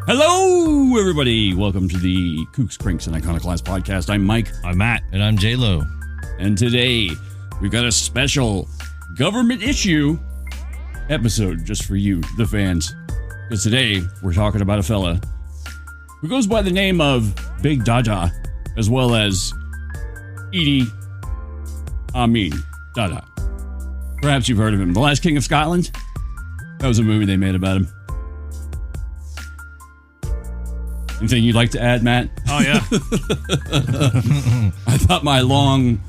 Hello, everybody. Welcome to the Kooks, Crinks, and Iconoclast podcast. I'm Mike. I'm Matt. And I'm J-Lo. And today, we've got a special government issue episode just for you, the fans. Because today, we're talking about a fella who goes by the name of Big Dada, as well as Idi Amin Dada. Perhaps you've heard of him. The Last King of Scotland? That was a movie they made about him. Anything you'd like to add, Matt? Oh, yeah. I thought my long,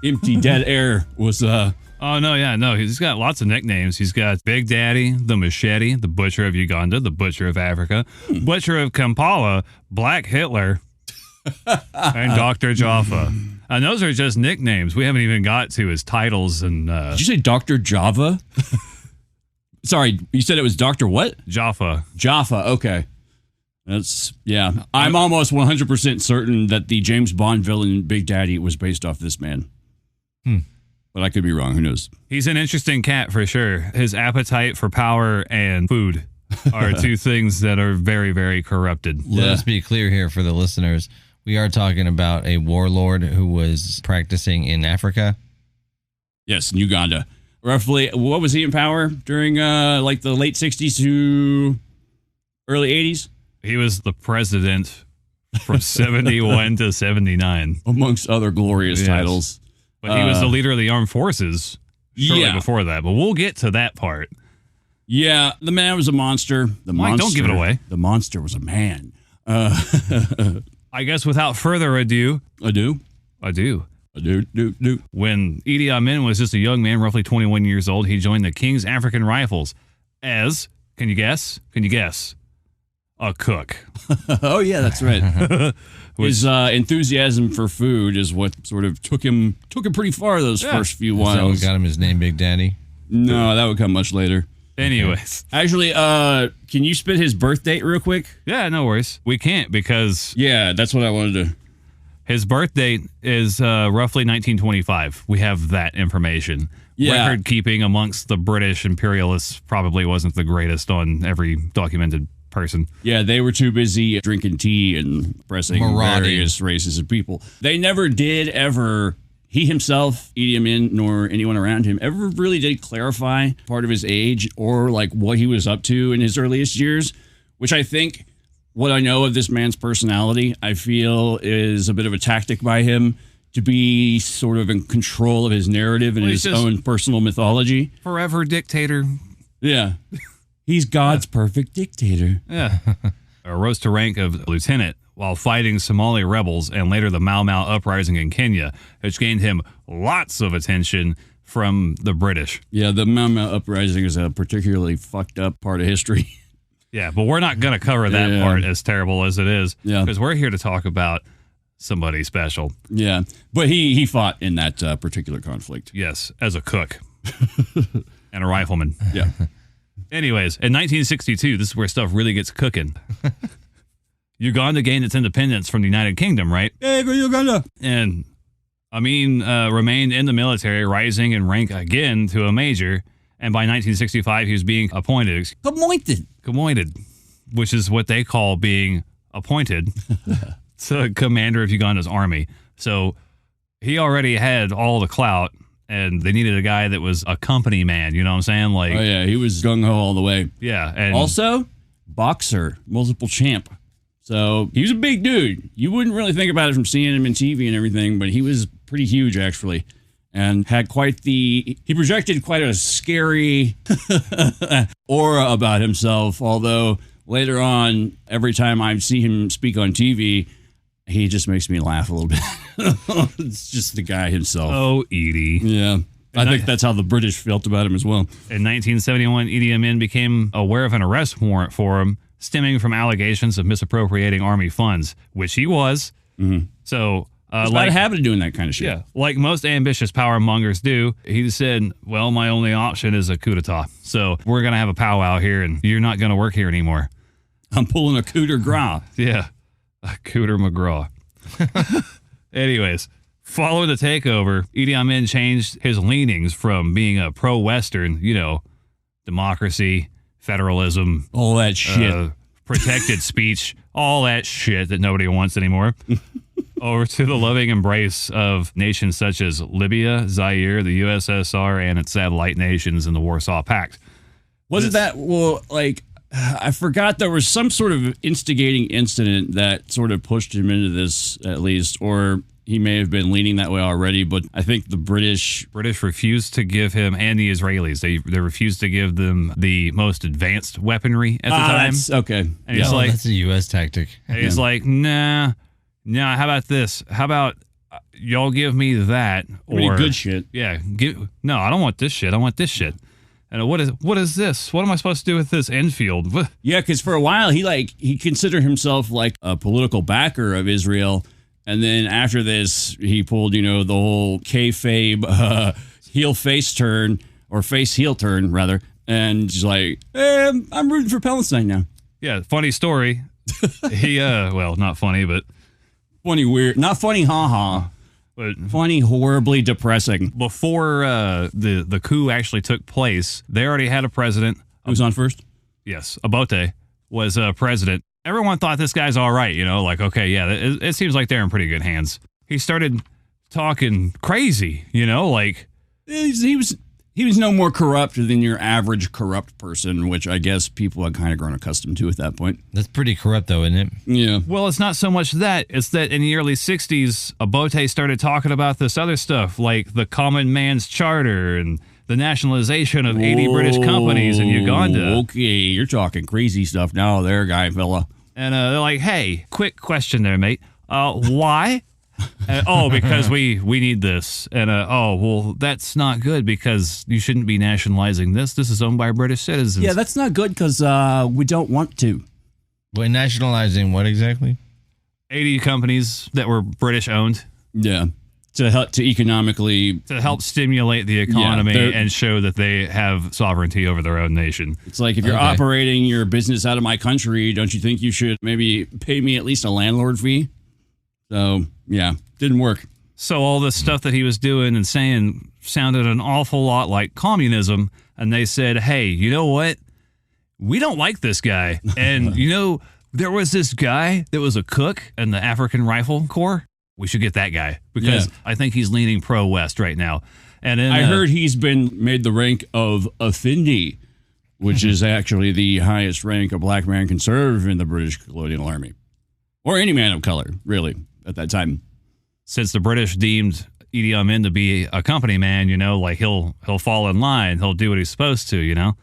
empty, dead air was... Oh, no, yeah, no. He's got lots of nicknames. He's got Big Daddy, the Machete, the Butcher of Uganda, the Butcher of Africa, Butcher of Kampala, Black Hitler, and Dr. Jaffa. And those are just nicknames. We haven't even got to his titles. And Did you say Dr. Java? Sorry, you said it was Dr. what? Jaffa. Jaffa, okay. That's, yeah. I'm almost 100% certain that the James Bond villain Big Daddy was based off this man. But I could be wrong. Who knows? He's an interesting cat for sure. His appetite for power and food are two things that are very, very corrupted. Let us be clear here for the listeners. We are talking about a warlord who was practicing in Africa. Yes, in Uganda. Roughly, what was he in power during like the late 60s to early 80s? He was the president from 71 to 79. Amongst other glorious titles. But he was the leader of the armed forces shortly before that. But we'll get to that part. Yeah, the man was a monster. Mike, don't give it away. The monster was a man. I guess without further ado. I do. When Idi Amin was just a young man, roughly 21 years old, he joined the King's African Rifles as, can you guess? A cook. Oh, yeah, that's right. His enthusiasm for food is what sort of took him pretty far those first few whiles. So we got him his name, Big Daddy? No, that would come much later. Anyways. Actually, can you spit his birth date real quick? Yeah, no worries. We can't because... Yeah, that's what I wanted to... His birth date is roughly 1925. We have that information. Yeah. Record keeping amongst the British imperialists probably wasn't the greatest on every documented person. Yeah, they were too busy drinking tea and oppressing various races of people. They never did ever, he himself, Idi Amin, nor anyone around him, ever really did clarify part of his age or like what he was up to in his earliest years, which I think what I know of this man's personality, I feel is a bit of a tactic by him to be sort of in control of his narrative and his own personal mythology. Forever dictator. Yeah. He's God's perfect dictator. Yeah. Rose to rank of lieutenant while fighting Somali rebels and later the Mau Mau uprising in Kenya, which gained him lots of attention from the British. Yeah, the Mau Mau uprising is a particularly fucked up part of history. Yeah, but we're not going to cover that part as terrible as it is. Yeah. Because we're here to talk about somebody special. Yeah, but he fought in that particular conflict. Yes, as a cook and a rifleman. Yeah. Anyways, in 1962, this is where stuff really gets cooking. Uganda gained its independence from the United Kingdom, right? Hey, go Uganda! And Amin remained in the military, rising in rank again to a major. And by 1965, he was being appointed, which is what they call being appointed to commander of Uganda's army. So he already had all the clout. And they needed a guy that was a company man, you know what I'm saying? Like, oh, yeah, he was gung-ho all the way. Yeah. And also, boxer, multiple champ. So he was a big dude. You wouldn't really think about it from seeing him in TV and everything, but he was pretty huge, actually. And had he projected quite a scary aura about himself, although later on, every time I see him speak on TV, he just makes me laugh a little bit. It's just the guy himself. Oh, Edie. Yeah. I think that's how the British felt about him as well. In 1971, Idi Amin became aware of an arrest warrant for him stemming from allegations of misappropriating army funds, which he was. Mm-hmm. So, he's got a habit of doing that kind of shit. Yeah. Like most ambitious power mongers do, he said, well, my only option is a coup d'etat. So we're going to have a powwow here and you're not going to work here anymore. I'm pulling a coup de grace. Yeah. A Cooter McGraw. Anyways, following the takeover, Idi Amin changed his leanings from being a pro-Western, democracy, federalism, all that shit, protected speech, all that shit that nobody wants anymore, over to the loving embrace of nations such as Libya, Zaire, the USSR, and its satellite nations in the Warsaw Pact. Wasn't that, well, like, I forgot there was some sort of instigating incident that sort of pushed him into this, at least, or he may have been leaning that way already, but I think the British refused to give him, and the Israelis, they refused to give them the most advanced weaponry at the time. Okay. And he's like, that's a U.S. tactic. And he's like, nah, how about this? How about y'all give me that? Or good shit. Yeah. No, I don't want this shit. I want this shit. And what is this? What am I supposed to do with this Enfield? Yeah, because for a while he considered himself like a political backer of Israel, and then after this he pulled the whole kayfabe heel face turn or face heel turn rather, and he's like, I'm rooting for Palestine now. Yeah, funny story. He well, not funny, but funny weird, not funny, haha. But funny, horribly depressing. Before the coup actually took place, they already had a president. Who's on first? Yes, Obote was president. Everyone thought this guy's all right, like, okay, yeah, it seems like they're in pretty good hands. He started talking crazy, like he was no more corrupt than your average corrupt person, which I guess people had kind of grown accustomed to at that point. That's pretty corrupt, though, isn't it? Yeah. Well, it's not so much that. It's that in the early 60s, Obote started talking about this other stuff, like the common man's charter and the nationalization of 80 British companies in Uganda. Okay, you're talking crazy stuff now there, guy fella. And they're like, hey, quick question there, mate. Why? Because we need this. And well, that's not good because you shouldn't be nationalizing this. This is owned by British citizens. Yeah, that's not good because we don't want to. Wait, nationalizing what exactly? 80 companies that were British owned. Yeah, to help stimulate the economy and show that they have sovereignty over their own nation. It's like, if you're operating your business out of my country, don't you think you should maybe pay me at least a landlord fee? So, yeah, didn't work. So all this stuff that he was doing and saying sounded an awful lot like communism. And they said, hey, you know what? We don't like this guy. And, there was this guy that was a cook in the African Rifle Corps. We should get that guy because I think he's leaning pro-West right now. And then, I heard he's been made the rank of Effendi, which is actually the highest rank a black man can serve in the British colonial army. Or any man of color, really, at that time. Since the British deemed Idi Amin to be a company man, like he'll fall in line. He'll do what he's supposed to,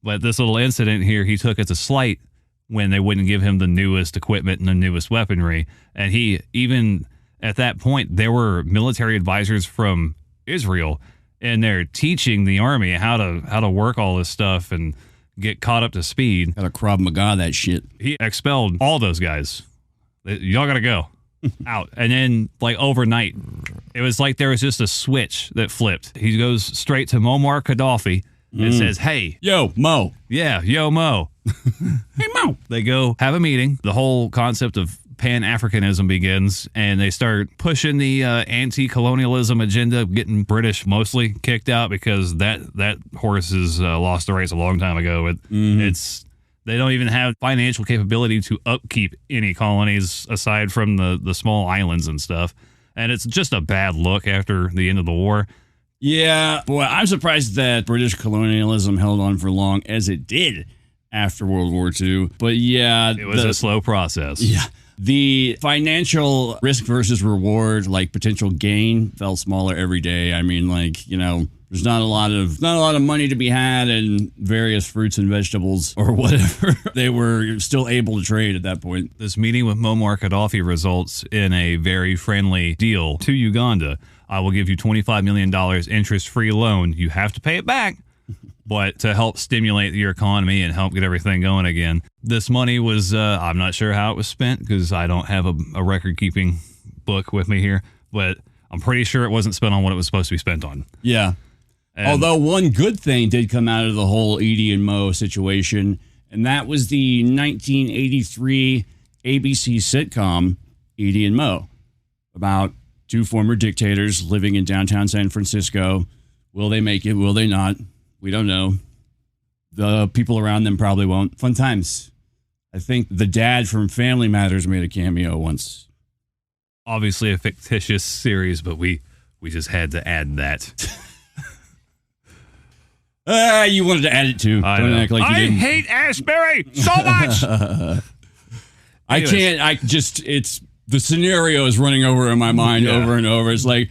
But this little incident here, he took as a slight when they wouldn't give him the newest equipment and the newest weaponry. And he, even at that point, there were military advisors from Israel, and they're teaching the army how to work all this stuff and get caught up to speed. Gotta Krav Maga that shit. He expelled all those guys. Y'all gotta go out. And then, like, overnight, it was like there was just a switch that flipped. He goes straight to Muammar Gaddafi and says, hey. Yo, Mo. Yeah, yo, Mo. Hey, Mo. They go have a meeting. The whole concept of Pan-Africanism begins, and they start pushing the anti-colonialism agenda, getting British mostly kicked out because that horse has lost the race a long time ago. They don't even have financial capability to upkeep any colonies aside from the small islands and stuff. And it's just a bad look after the end of the war. Yeah, boy, I'm surprised that British colonialism held on for long as it did after World War II. But yeah, it was a slow process. Yeah. The financial risk versus reward, like potential gain, felt smaller every day. I mean, there's not a lot of money to be had in various fruits and vegetables or whatever. They were still able to trade at that point. This meeting with Muammar Gaddafi results in a very friendly deal to Uganda. I will give you $25 million interest-free loan. You have to pay it back, but to help stimulate your economy and help get everything going again. This money was, I'm not sure how it was spent because I don't have a record-keeping book with me here, but I'm pretty sure it wasn't spent on what it was supposed to be spent on. Yeah. And although one good thing did come out of the whole Idi and Mo situation, and that was the 1983 ABC sitcom, Idi and Mo, about two former dictators living in downtown San Francisco. Will they make it? Will they not? We don't know. The people around them probably won't. Fun times. I think the dad from Family Matters made a cameo once. Obviously a fictitious series, but we just had to add that. You wanted to add it too. I Don't know. act like you I didn't. hate Ashbury so much. I can't. It's the scenario is running over in my mind over and over. It's like,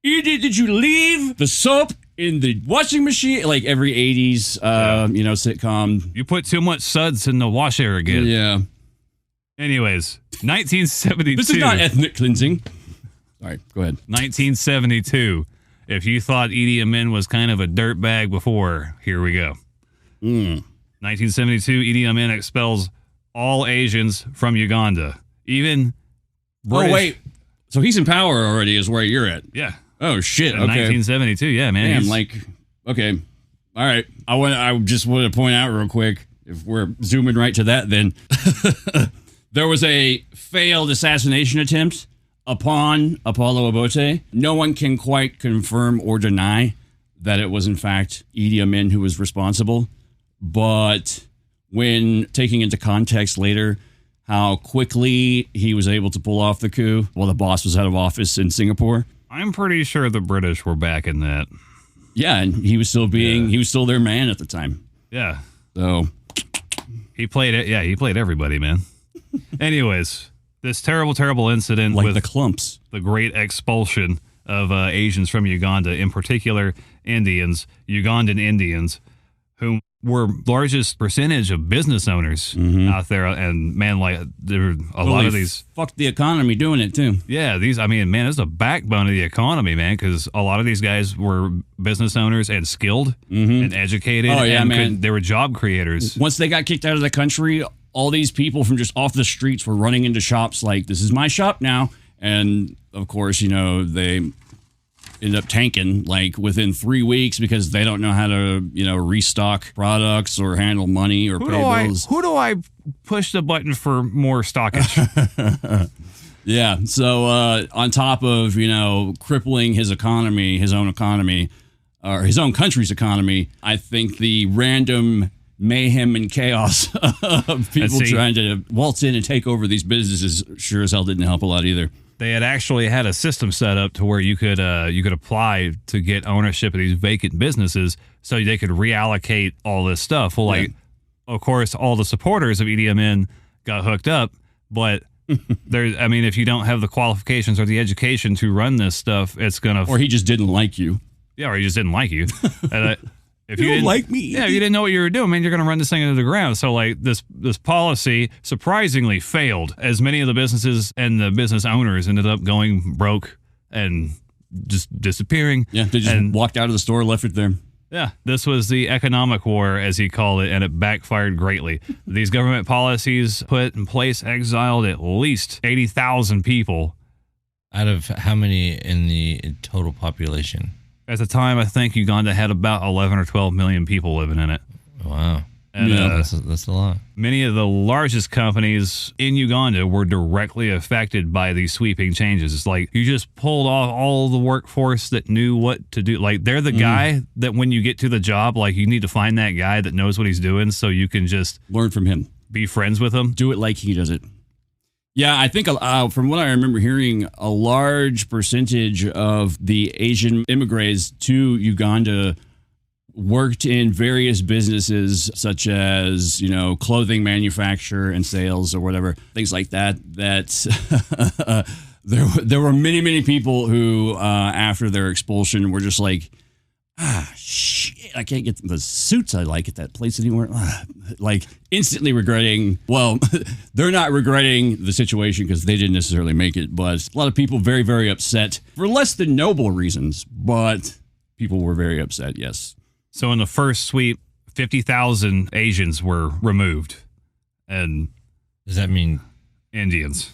Edie, did you leave the soap in the washing machine? Like every 80s, sitcom. You put too much suds in the washer again. Yeah. Anyways, 1972. This is not ethnic cleansing. All right, go ahead. 1972. If you thought Idi Amin was kind of a dirtbag before, here we go. 1972, Idi Amin expels all Asians from Uganda. Even British. Oh, wait. So he's in power already is where you're at. Yeah. Oh, shit. In Okay. 1972, yeah, man. Damn, okay. All right. I just want to point out real quick, if we're zooming right to that, then there was a failed assassination attempt upon Apollo Obote. No one can quite confirm or deny that it was, in fact, Idi Amin who was responsible. But when taking into context later how quickly he was able to pull off the coup while the boss was out of office in Singapore. I'm pretty sure the British were back in that. Yeah, and he was still their man at the time. Yeah. So he played it. Yeah, he played everybody, man. Anyways, this terrible, terrible incident like with the clumps. the great expulsion of Asians from Uganda, in particular Ugandan Indians, who were largest percentage of business owners out there. And man, like there were a lot of these fucked the economy doing it too. Yeah, man, it's the backbone of the economy, man, because a lot of these guys were business owners and skilled and educated. Oh, yeah, and man. they were job creators. Once they got kicked out of the country, all these people from just off the streets were running into shops like, this is my shop now. And of course, they end up tanking like within 3 weeks because they don't know how to, restock products or handle money or pay bills. Who do I push the button for more stockage? Yeah. So on top of, crippling his economy, his own economy, or his own country's economy, I think the random mayhem and chaos of people trying to waltz in and take over these businesses sure as hell didn't help a lot either. They had actually had a system set up to where you could apply to get ownership of these vacant businesses so they could reallocate all this stuff. Well, of course, all the supporters of Idi Amin got hooked up, but if you don't have the qualifications or the education to run this stuff, it's gonna. Or he just didn't like you. Yeah, or he just didn't like you. And, if you didn't don't like me, yeah, if you didn't know what you were doing, man, you're going to run this thing into the ground. So, this policy surprisingly failed, as many of the businesses and the business owners ended up going broke and just disappearing. Yeah, they just walked out of the store, left it there. Yeah, this was the economic war, as he called it, and it backfired greatly. These government policies put in place exiled at least 80,000 people. Out of how many in the total population? At the time, I think Uganda had about 11 or 12 million people living in it. Wow. And, that's a lot. Many of the largest companies in Uganda were directly affected by these sweeping changes. It's like you just pulled off all the workforce that knew what to do. Like they're the guy that when you get to the job, like you need to find that guy that knows what he's doing so you can just learn from him, be friends with him. Do it like he does it. Yeah, I think from what I remember hearing, a large percentage of the Asian immigrants to Uganda worked in various businesses such as, clothing manufacture and sales or whatever, things like that. There were many, many people who, after their expulsion, were just like, shit, I can't get the suits I like at that place anymore. Like instantly regretting, well, they're not regretting the situation because they didn't necessarily make it, but a lot of people very, very upset for less than noble reasons, but people were very upset, yes. So in the first sweep, 50,000 Asians were removed. And does that mean Indians?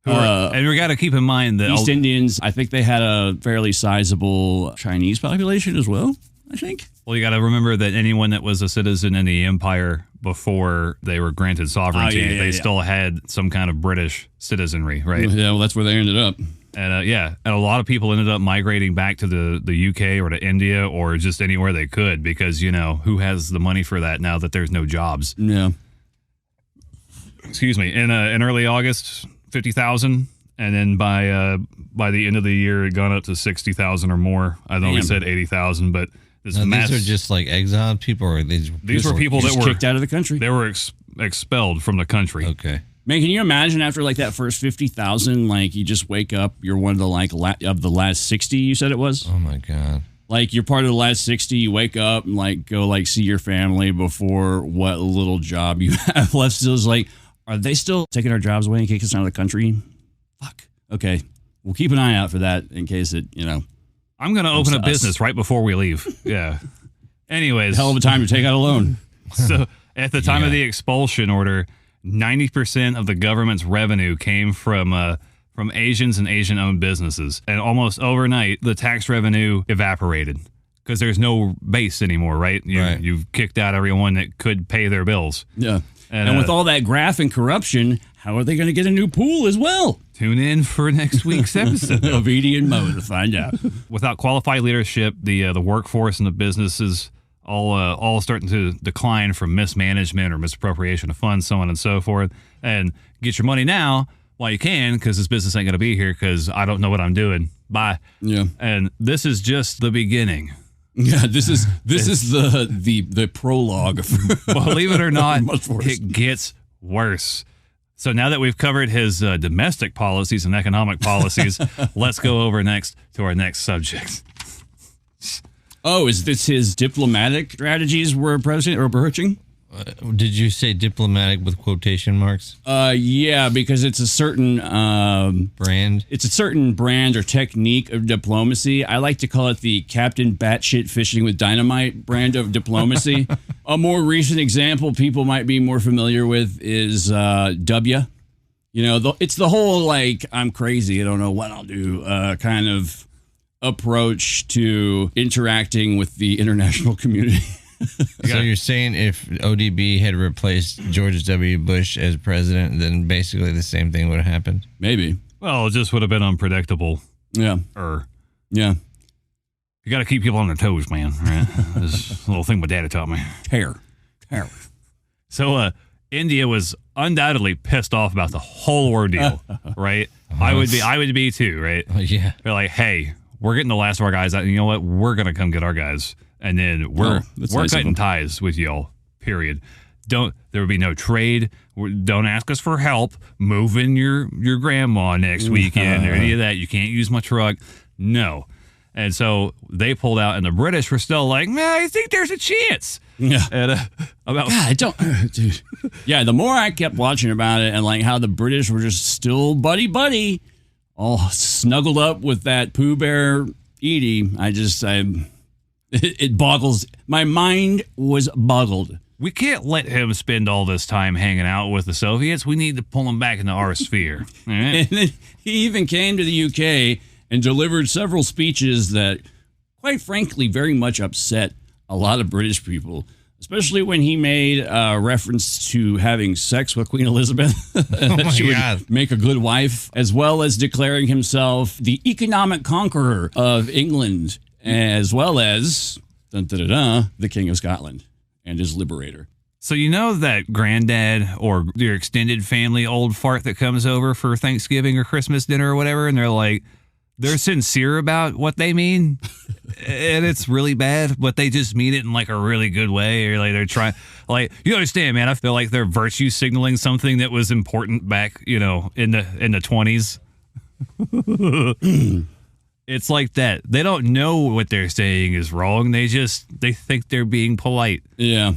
And we got to keep in mind that East Indians, I think they had a fairly sizable Chinese population as well, I think. Well, you got to remember that anyone that was a citizen in the empire before they were granted sovereignty, they still had some kind of British citizenry, right? Yeah, well, that's where they ended up. And and a lot of people ended up migrating back to the UK or to India or just anywhere they could because, who has the money for that now that there's no jobs? Yeah. in early August, 50,000. And then by the end of the year, it gone up to 60,000 or more. I know we said 80,000, but these are just like exiled people, or these were people that were kicked out of the country. They were expelled from the country. Okay. Man, can you imagine after like that first 50,000, like you just wake up, you're one of the like of the last 60, you said it was? Oh my God. Like you're part of the last 60, you wake up and like go like see your family before what little job you have left. Still is like, are they still taking our jobs away and kicking us out of the country? Fuck. Okay. We'll keep an eye out for that in case it, I'm going to open a business right before we leave. Yeah. Anyways. Hell of a time to take out a loan. So at the time of the expulsion order, 90% of the government's revenue came from Asians and Asian-owned businesses. And almost overnight, the tax revenue evaporated because there's no base anymore, right? You've kicked out everyone that could pay their bills. Yeah. And with all that graft and corruption, how are they going to get a new pool as well? Tune in for next week's episode of Idi and Mo to find out. Without qualified leadership, the workforce and the businesses all starting to decline from mismanagement or misappropriation of funds, so on and so forth. And get your money now while you can, because this business ain't going to be here because I don't know what I'm doing. Bye. Yeah. And this is just the beginning. Yeah, this is the prologue. Believe it or not, it gets worse. So now that we've covered his domestic policies and economic policies, let's go over next to our next subject. Oh, is this his diplomatic strategies we're approaching? Did you say diplomatic with quotation marks? Yeah, because it's a certain brand. It's a certain brand or technique of diplomacy. I like to call it the Captain Batshit Fishing with Dynamite brand of diplomacy. A more recent example people might be more familiar with is W. It's the whole like I'm crazy, I don't know what I'll do kind of approach to interacting with the international community. So you're saying if ODB had replaced George W. Bush as president, then basically the same thing would have happened? Maybe. Well, it just would have been unpredictable. Yeah. Yeah. You got to keep people on their toes, man. Right? This little thing my daddy taught me. Terror. So India was undoubtedly pissed off about the whole ordeal, right? I would be too, right? Yeah. They're like, hey, we're getting the last of our guys out. You know what? We're going to come get our guys. And then we're cutting ties with y'all, period. There would be no trade. Don't ask us for help moving your grandma next weekend or any of that. You can't use my truck. No. And so they pulled out, and the British were still like, man, I think there's a chance. Yeah. And dude. Yeah, the more I kept watching about it and like how the British were just still buddy, all snuggled up with that Pooh Bear Edie, it boggles. My mind was boggled. We can't let him spend all this time hanging out with the Soviets. We need to pull him back into our sphere. Right? And then he even came to the UK and delivered several speeches that, quite frankly, very much upset a lot of British people, especially when he made reference to having sex with Queen Elizabeth. That she would make a good wife, as well as declaring himself the economic conqueror of England, as well as the King of Scotland and his liberator. So you know that granddad or your extended family old fart that comes over for Thanksgiving or Christmas dinner or whatever, and they're sincere about what they mean, and it's really bad, but they just mean it in like a really good way, or like they're trying, like, you understand, man. I feel like they're virtue signaling something that was important back, in the 20s. It's like that. They don't know what they're saying is wrong. They think they're being polite. Yeah.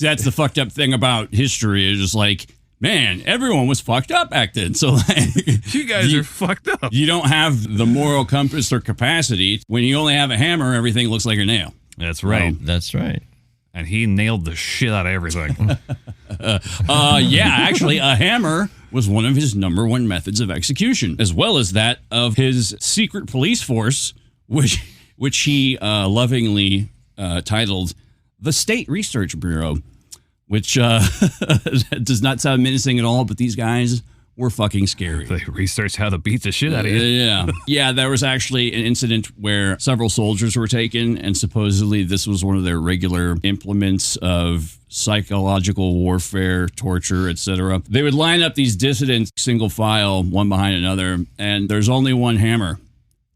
That's the fucked up thing about history. It's just like, man, everyone was fucked up back then. So like, you guys are fucked up. You don't have the moral compass or capacity. When you only have a hammer, everything looks like a nail. That's right. That's right. And he nailed the shit out of everything. Yeah, actually, a hammer was one of his number one methods of execution, as well as that of his secret police force, which he lovingly titled the State Research Bureau, which does not sound menacing at all, but these guys were fucking scary. They researched how to beat the shit out of you. Yeah. Yeah, there was actually an incident where several soldiers were taken, and supposedly this was one of their regular implements of psychological warfare, torture, etc. They would line up these dissidents single file, one behind another, and there's only one hammer.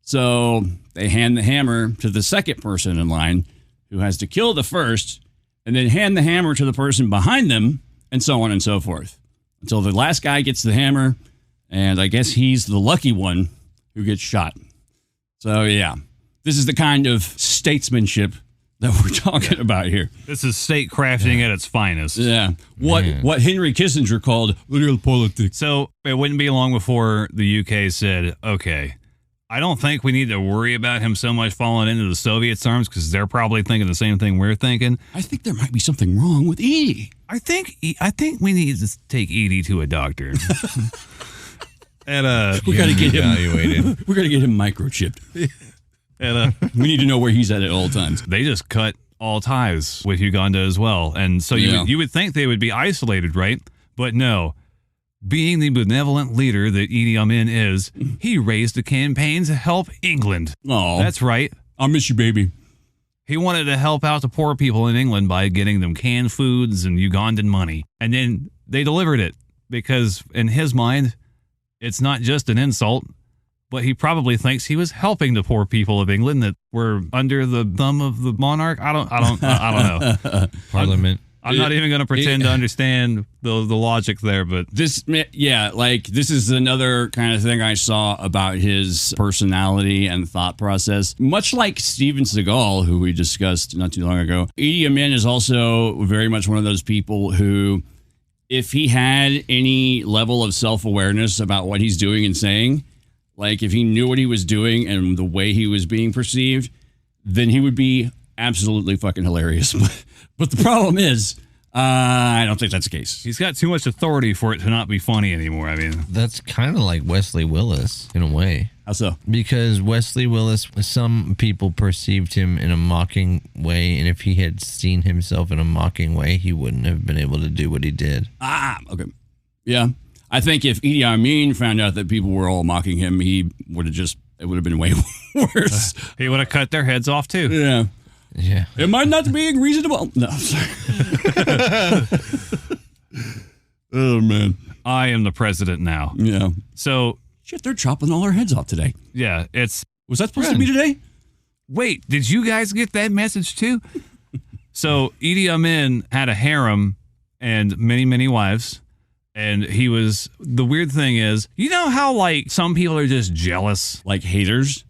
So they hand the hammer to the second person in line, who has to kill the first, and then hand the hammer to the person behind them, and so on and so forth, until the last guy gets the hammer, and I guess he's the lucky one who gets shot. So, yeah, this is the kind of statesmanship that we're talking about here. This is state crafting at its finest. Yeah. What Henry Kissinger called real politics. So it wouldn't be long before the UK said, okay, I don't think we need to worry about him so much falling into the Soviets' arms because they're probably thinking the same thing we're thinking. I think there might be something wrong with Edie. I think we need to take Edie to a doctor. We got to get him evaluated. We got to get him microchipped. We need to know where he's at all times. They just cut all ties with Uganda as well, and so you would think they would be isolated, right? But no. Being the benevolent leader that Idi Amin is, he raised a campaign to help England. Oh, that's right. I miss you, baby. He wanted to help out the poor people in England by getting them canned foods and Ugandan money. And then they delivered it because in his mind, it's not just an insult, but he probably thinks he was helping the poor people of England that were under the thumb of the monarch. I don't know. Parliament. I'm not even going to pretend to understand the logic there, but this is another kind of thing I saw about his personality and thought process. Much like Steven Seagal, who we discussed not too long ago, Idi Amin is also very much one of those people who, if he had any level of self-awareness about what he's doing and saying, like if he knew what he was doing and the way he was being perceived, then he would be absolutely fucking hilarious. But the problem is, I don't think that's the case. He's got too much authority for it to not be funny anymore. I mean, that's kind of like Wesley Willis in a way. How so? Because Wesley Willis, some people perceived him in a mocking way, and if he had seen himself in a mocking way, he wouldn't have been able to do what he did. Okay. Yeah. I think if Idi Amin found out that people were all mocking him, it would have been way worse. He would have cut their heads off too. Yeah. Yeah. Am I not being reasonable? No, sorry. Oh, man. I am the president now. Yeah. So. Shit, they're chopping all our heads off today. Yeah, Was that supposed to be today? Wait, did you guys get that message too? So Idi Amin had a harem and many, many wives. And the weird thing is, you know how like some people are just jealous? Like haters?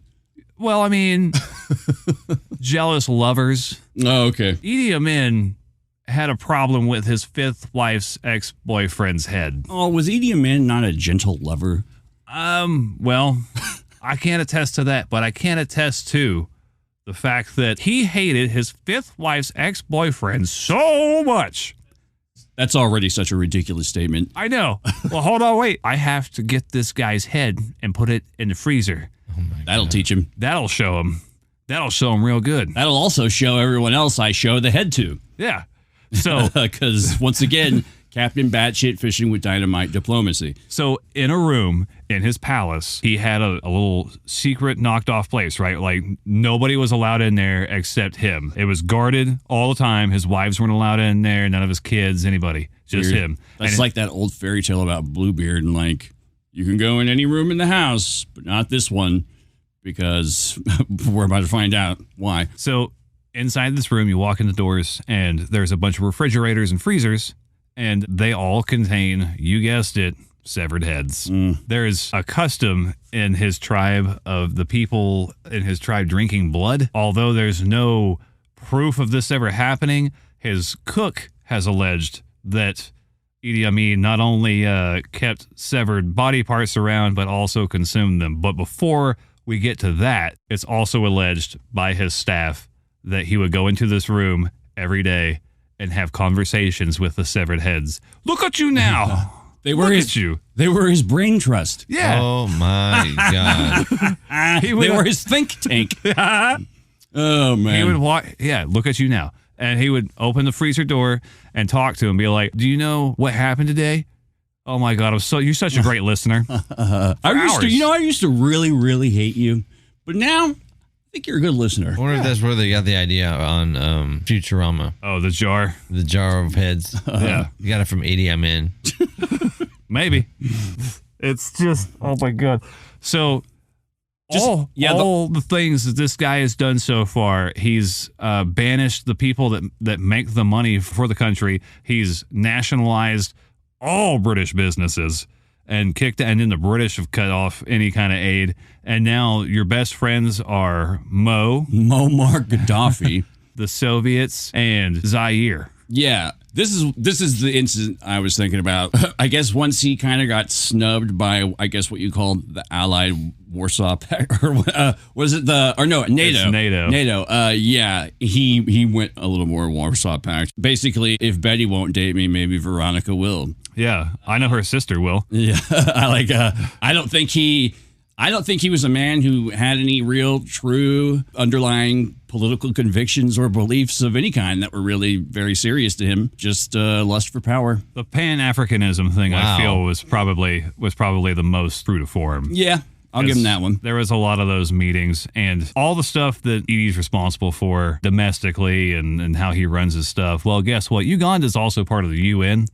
Well, I mean, jealous lovers. Oh, okay. Idi Amin had a problem with his fifth wife's ex-boyfriend's head. Oh, was Idi Amin not a gentle lover? Well, I can't attest to that, but I can attest to the fact that he hated his fifth wife's ex-boyfriend so much. That's already such a ridiculous statement. I know. Well, hold on, wait. I have to get this guy's head and put it in the freezer. That'll teach him. That'll show him. That'll show him real good. That'll also show everyone else I show the head to. Yeah. So, because once again, Captain Batshit fishing with dynamite diplomacy. So in a room in his palace, he had a little secret knocked off place, right? Like nobody was allowed in there except him. It was guarded all the time. His wives weren't allowed in there. None of his kids, anybody, just him. That's like that old fairy tale about Bluebeard and like, you can go in any room in the house, but not this one, because we're about to find out why. So inside this room, you walk in the doors, and there's a bunch of refrigerators and freezers, and they all contain, you guessed it, severed heads. There's a custom in his tribe of the people in his tribe drinking blood. Although there's no proof of this ever happening, his cook has alleged that Idi Amin not only kept severed body parts around, but also consumed them. But before we get to that, it's also alleged by his staff that he would go into this room every day and have conversations with the severed heads. Look at you now. They were his brain trust. Yeah. Oh my God. They were his think tank. Oh man. He would walk. Yeah. Look at you now. And he would open the freezer door and talk to him, be like, do you know what happened today? Oh my God, you're such a great listener. I used to really, really hate you, but now I think you're a good listener. I wonder if that's where they got the idea on Futurama. Oh, the jar of heads. Yeah, you got it from Idi Amin. Maybe. It's just, oh my God. So all the things that this guy has done so far, he's banished the people that make the money for the country. He's nationalized all British businesses and then the British have cut off any kind of aid. And now your best friends are Muammar Gaddafi, the Soviets, and Zaire. Yeah. This is the incident I was thinking about. I guess once he kind of got snubbed by, I guess what you call the Allied Warsaw Pact, or NATO. It's NATO. NATO. Yeah, he went a little more Warsaw Pact. Basically, if Betty won't date me, maybe Veronica will. Yeah, I know her sister will. Yeah, I don't think he was a man who had any real true underlying political convictions or beliefs of any kind that were really very serious to him. Just lust for power. The Pan-Africanism thing, wow. I feel was probably the most true to form. Yeah, I'll give him that one. There was a lot of those meetings and all the stuff that Edi's responsible for domestically and how he runs his stuff. Well, guess what? Uganda is also part of the UN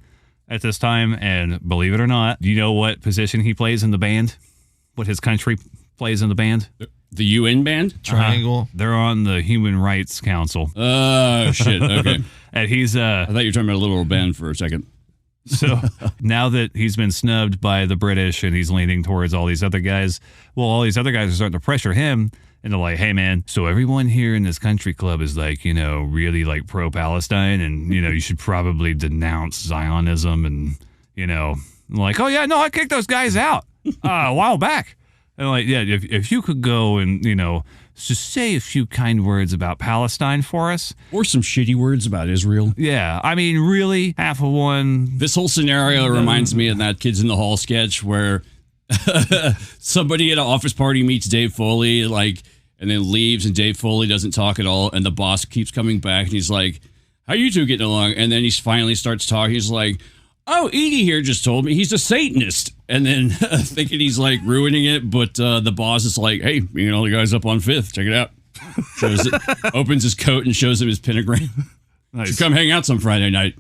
at this time, and believe it or not, do you know what position he plays in the band? What his country plays in the band? The UN band? Triangle. They're on the Human Rights Council. Oh, shit. Okay. And he's I thought you were talking about a little band for a second. So now that he's been snubbed by the British and he's leaning towards all these other guys, well, all these other guys are starting to pressure him into like, hey, man, so everyone here in this country club is like, really like pro-Palestine and, you should probably denounce Zionism and, like, oh, yeah, no, I kicked those guys out a while back. And like, yeah, if you could go and, just say a few kind words about Palestine for us. Or some shitty words about Israel. Yeah, I mean, really, half of one. This whole scenario reminds me of that Kids in the Hall sketch where somebody at an office party meets Dave Foley, and then leaves, and Dave Foley doesn't talk at all, and the boss keeps coming back, and he's like, how you two getting along? And then he finally starts talking. He's like, oh, Edie here just told me he's a Satanist. And then thinking he's like ruining it, but the boss is like, hey, the guy's up on 5th. Check it out. Shows it, opens his coat and shows him his pentagram. Nice. Should come hang out some Friday night.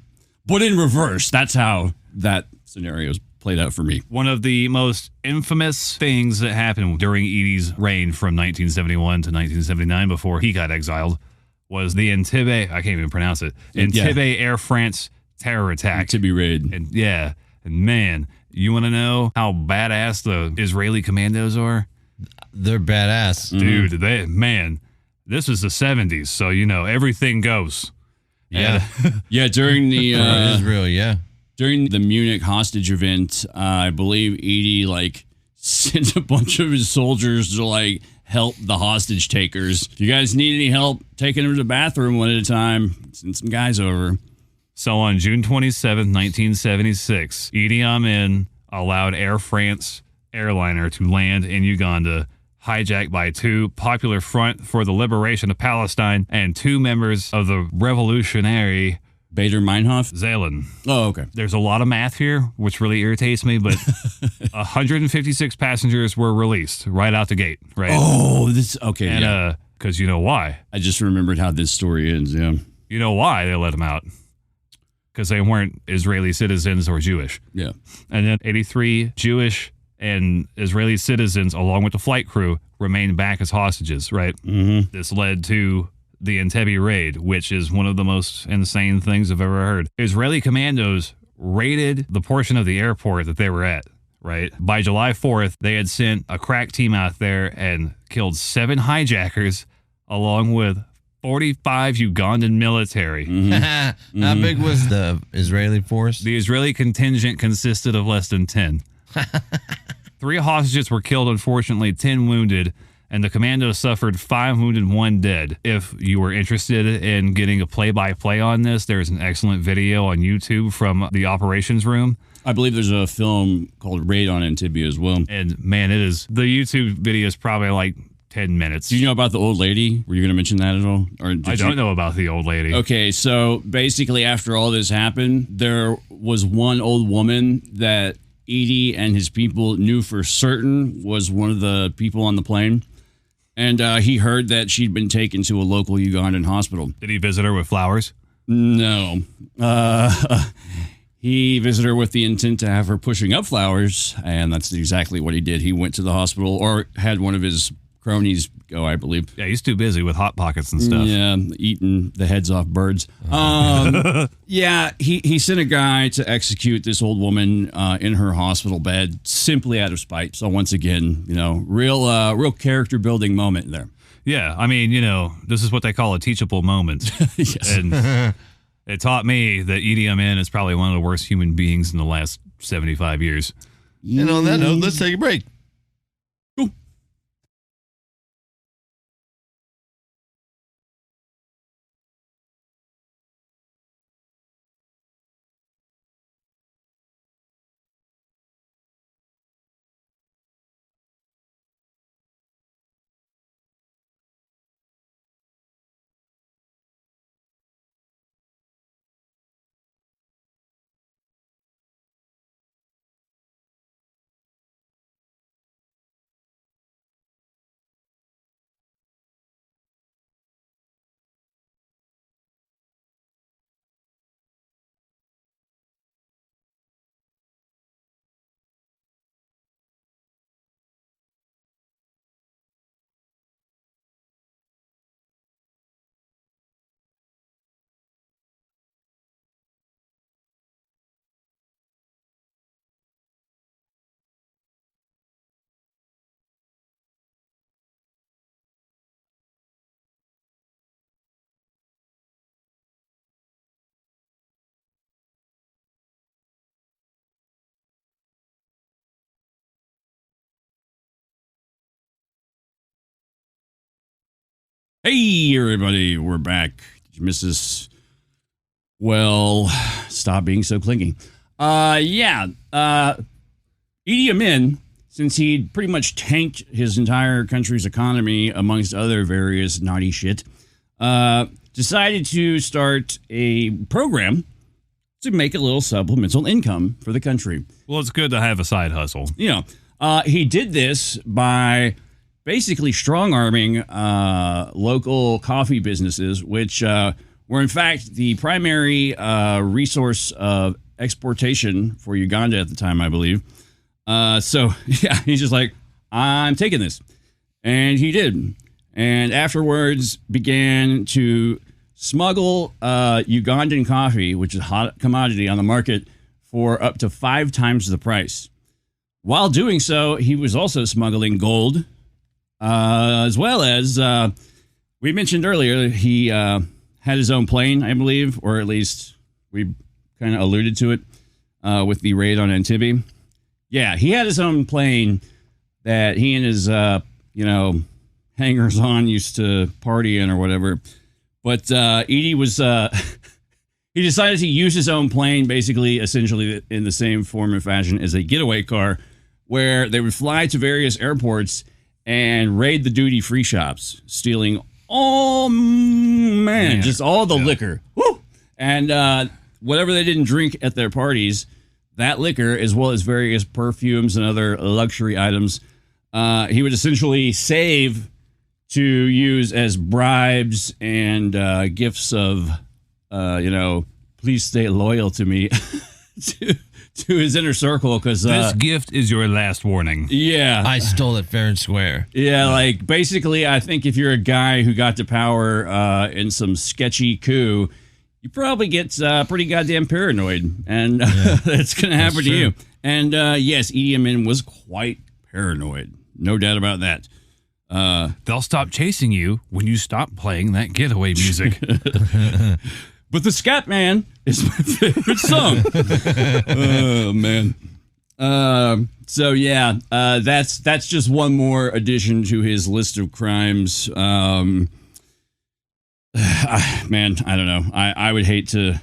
But in reverse, that's how that scenario's played out for me. One of the most infamous things that happened during Edi's reign from 1971 to 1979 before he got exiled was the Entebbe, I can't even pronounce it, Entebbe Air France terror attack. To be raid. And man, you want to know how badass the Israeli commandos are? They're badass. Dude, this is the 70s, so everything goes. Yeah. Yeah, during the Israel, yeah. During the Munich hostage event, I believe Edie sent a bunch of his soldiers to help the hostage takers. If you guys need any help taking them to the bathroom one at a time, send some guys over. So on June 27, 1976, Idi Amin allowed Air France airliner to land in Uganda, hijacked by 2 Popular Front for the Liberation of Palestine and 2 members of the Revolutionary Bader Meinhof? Zaylan. Oh, okay. There's a lot of math here, which really irritates me, but 156 passengers were released right out the gate, right? Oh, this, okay. And, because you know why? I just remembered how this story ends, yeah. You know why they let them out? Because they weren't Israeli citizens or Jewish. Yeah. And then 83 Jewish and Israeli citizens, along with the flight crew, remained back as hostages, right? Mm-hmm. This led to the Entebbe raid, which is one of the most insane things I've ever heard. Israeli commandos raided the portion of the airport that they were at, right? By July 4th, they had sent a crack team out there and killed 7 hijackers, along with 45 Ugandan military. Mm-hmm. How big was the Israeli force? The Israeli contingent consisted of less than 10. 3 hostages were killed, unfortunately, 10 wounded, and the commandos suffered 5 wounded, 1 dead. If you were interested in getting a play-by-play on this, there's an excellent video on YouTube from the operations room. I believe there's a film called Raid on Entebbe as well. And man, the YouTube video is probably 10 minutes. Do you know about the old lady? Were you going to mention that at all? Or I don't know about the old lady. Okay, so basically after all this happened, there was one old woman that Idi and his people knew for certain was one of the people on the plane. And he heard that she'd been taken to a local Ugandan hospital. Did he visit her with flowers? No. He visited her with the intent to have her pushing up flowers, and that's exactly what he did. He went to the hospital, or had one of his cronies go, I believe. Yeah, he's too busy with Hot Pockets and stuff. Yeah, eating the heads off birds. Yeah, he sent a guy to execute this old woman in her hospital bed simply out of spite. So once again, real character building moment there. Yeah, I mean, this is what they call a teachable moment. Yes. And it taught me that Idi Amin is probably one of the worst human beings in the last 75 years. And on that note, let's take a break. Cool. Hey, everybody, we're back. Did you miss us? Well, stop being so clingy. Idi Amin, since he'd pretty much tanked his entire country's economy, amongst other various naughty shit, decided to start a program to make a little supplemental income for the country. Well, it's good to have a side hustle. He did this by basically strong-arming local coffee businesses, which were in fact the primary resource of exportation for Uganda at the time, I believe. He's just like, I'm taking this. And he did. And afterwards began to smuggle Ugandan coffee, which is a hot commodity on the market, for up to 5 times the price. While doing so, he was also smuggling gold, as well as, we mentioned earlier, he had his own plane, I believe, or at least we kind of alluded to it with the raid on Entebbe. Yeah, he had his own plane that he and his, hangers-on used to party in or whatever. But Idi was, he decided to use his own plane, basically, essentially in the same form and fashion as a getaway car, where they would fly to various airports and raid the duty-free shops, stealing just all the liquor. Woo! And whatever they didn't drink at their parties, that liquor, as well as various perfumes and other luxury items, he would essentially save to use as bribes and gifts of, please stay loyal to me to his inner circle. Because this gift is your last warning. Yeah. I stole it fair and square. Yeah, like basically, I think if you're a guy who got to power in some sketchy coup, you probably get pretty goddamn paranoid, and that's going to happen to you. And yes, Idi Amin was quite paranoid. No doubt about that. They'll stop chasing you when you stop playing that getaway music. But the Scat Man is my favorite song. Oh, man. That's just one more addition to his list of crimes. Man, I don't know. I would hate to.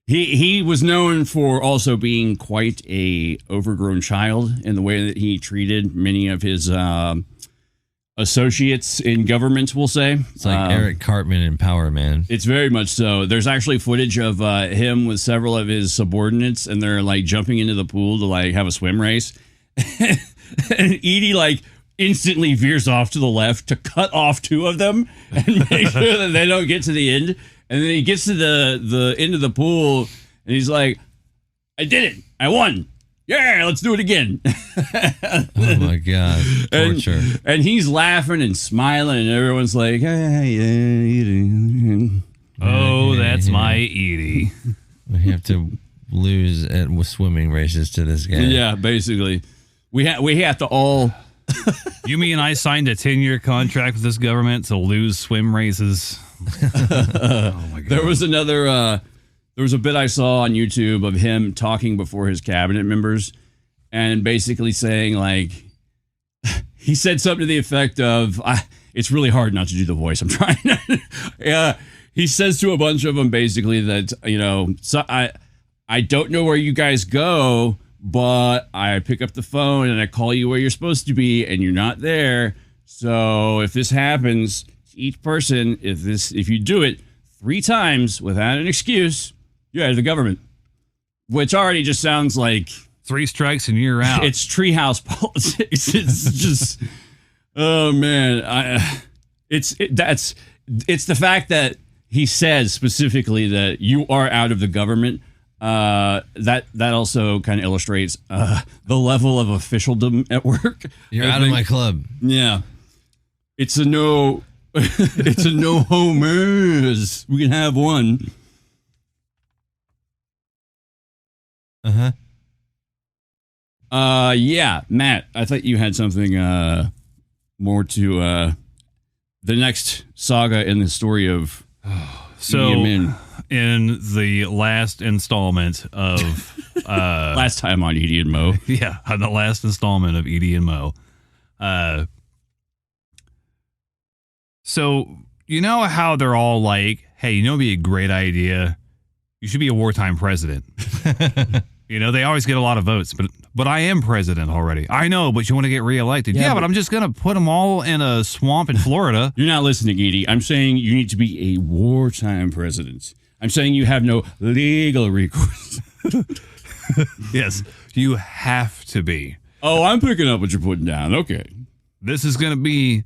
He was known for also being quite a overgrown child in the way that he treated many of his associates in government, we'll say. It's like Eric Cartman in Power Man. It's very much so. There's actually footage of him with several of his subordinates, and they're like jumping into the pool to like have a swim race. And Idi like instantly veers off to the left to cut off two of them and make sure that they don't get to the end. And then he gets to the end of the pool, and he's like, I did it. I won. Yeah, let's do it again. Oh, my God. Torture. And he's laughing and smiling, and everyone's like, hey, Idi. Oh, that's my Edie. We have to lose at swimming races to this guy. Yeah, basically. We have to all... You mean I signed a 10-year contract with this government to lose swim races? Oh, my God. There was another... There was a bit I saw on YouTube of him talking before his cabinet members and basically saying, like, he said something to the effect of, it's really hard not to do the voice. I'm trying to. Yeah. He says to a bunch of them basically that, you know, so I don't know where you guys go, but I pick up the phone and I call you where you're supposed to be and you're not there. So if this happens to each person, if you do it 3 times without an excuse, you're out of the government, which already just sounds like 3 strikes and you're out. It's treehouse politics. It's just, oh man, it's the fact that he says specifically that you are out of the government. That also kind of illustrates the level of officialdom at work. You're out of my club. Yeah, it's a no. It's a no homers. We can have one. Uh-huh. Yeah, Matt, I thought you had something more to the next saga in the story of Idi Amin. In the last installment of last time on Idi and Mo. Yeah, on the last installment of Idi and Mo. So you know how they're all like, hey, you know, it'd be a great idea. You should be a wartime president. You know, they always get a lot of votes, but I am president already. I know, but you want to get reelected. Yeah, but I'm just going to put them all in a swamp in Florida. You're not listening, Idi. I'm saying you need to be a wartime president. I'm saying you have no legal recourse. Yes, you have to be. Oh, I'm picking up what you're putting down. Okay. This is going to be